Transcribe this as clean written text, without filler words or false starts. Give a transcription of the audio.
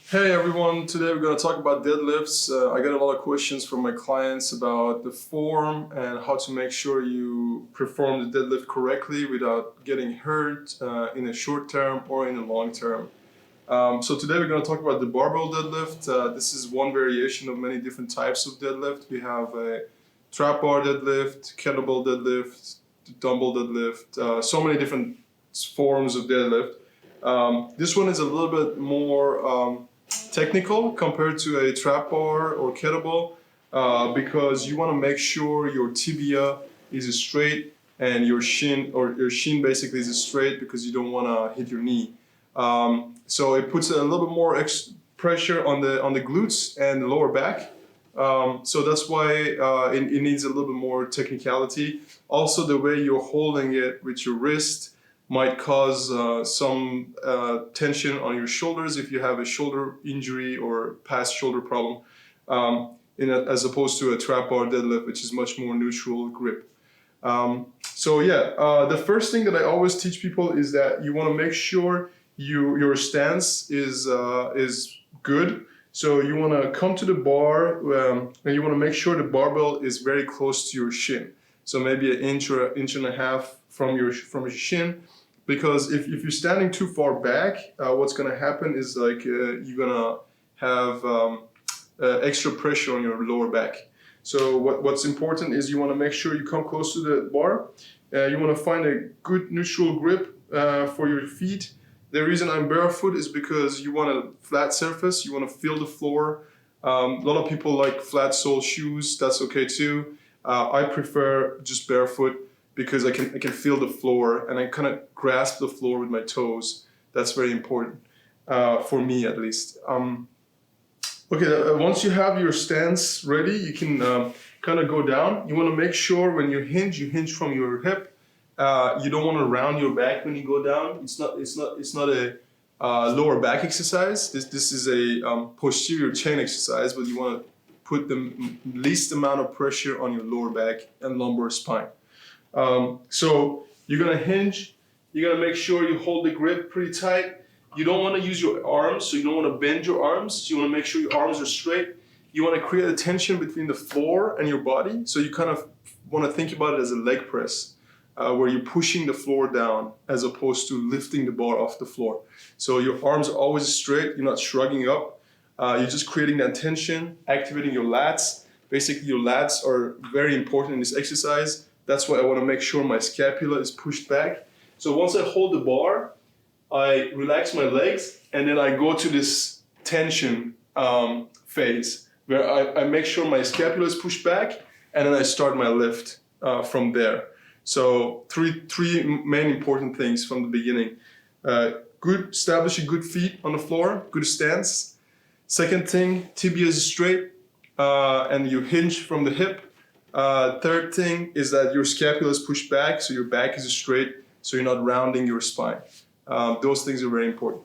Hey everyone, today we're going to talk about deadlifts. I get a lot of questions from my clients about the form and how to make sure you perform the deadlift correctly without getting hurt in the short term or in the long term. So today we're going to talk about the barbell deadlift. This is one variation of many different types of deadlift. We have a trap bar deadlift, kettlebell deadlift, dumbbell deadlift, so many different forms of deadlift. This one is a little bit more technical compared to a trap bar or kettlebell because you want to make sure your tibia is straight and your shin basically is straight because you don't want to hit your knee. So it puts a little bit more pressure on the glutes and the lower back. So that's why it needs a little bit more technicality. Also, the way you're holding it with your wrist might cause some tension on your shoulders if you have a shoulder injury or past shoulder problem, as opposed to a trap bar deadlift, which is much more neutral grip. The first thing that I always teach people is that you want to make sure your stance is good. So you want to come to the bar and you want to make sure the barbell is very close to your shin. So maybe an inch or an inch and a half from your shin. Because if you're standing too far back, what's going to happen is you're going to have extra pressure on your lower back. So what's important is you want to make sure you come close to the bar. You want to find a good neutral grip for your feet. The reason I'm barefoot is because you want a flat surface. You want to feel the floor. A lot of people like flat sole shoes. That's okay too. I prefer just barefoot because I can feel the floor and I kind of grasp the floor with my toes. That's very important for me at least. Once you have your stance ready, you can kind of go down. You want to make sure when you hinge from your hip. You don't want to round your back when you go down. It's not a lower back exercise. This is a posterior chain exercise, but you want to put the least amount of pressure on your lower back and lumbar spine. So you're gonna hinge. You're gonna make sure you hold the grip pretty tight. You don't want to use your arms, so you don't want to bend your arms. So you want to make sure your arms are straight. You want to create a tension between the floor and your body. So you kind of want to think about it as a leg press, where you're pushing the floor down as opposed to lifting the bar off the floor. So your arms are always straight. You're not shrugging up. You're just creating that tension, activating your lats. Basically, your lats are very important in this exercise. That's why I want to make sure my scapula is pushed back. So once I hold the bar, I relax my legs, and then I go to this tension phase where I make sure my scapula is pushed back, and then I start my lift from there. So three main important things from the beginning. Establishing good feet on the floor, good stance. Second thing, tibia is straight, and you hinge from the hip. Third thing is that your scapula is pushed back, so your back is straight, so you're not rounding your spine. Those things are very important.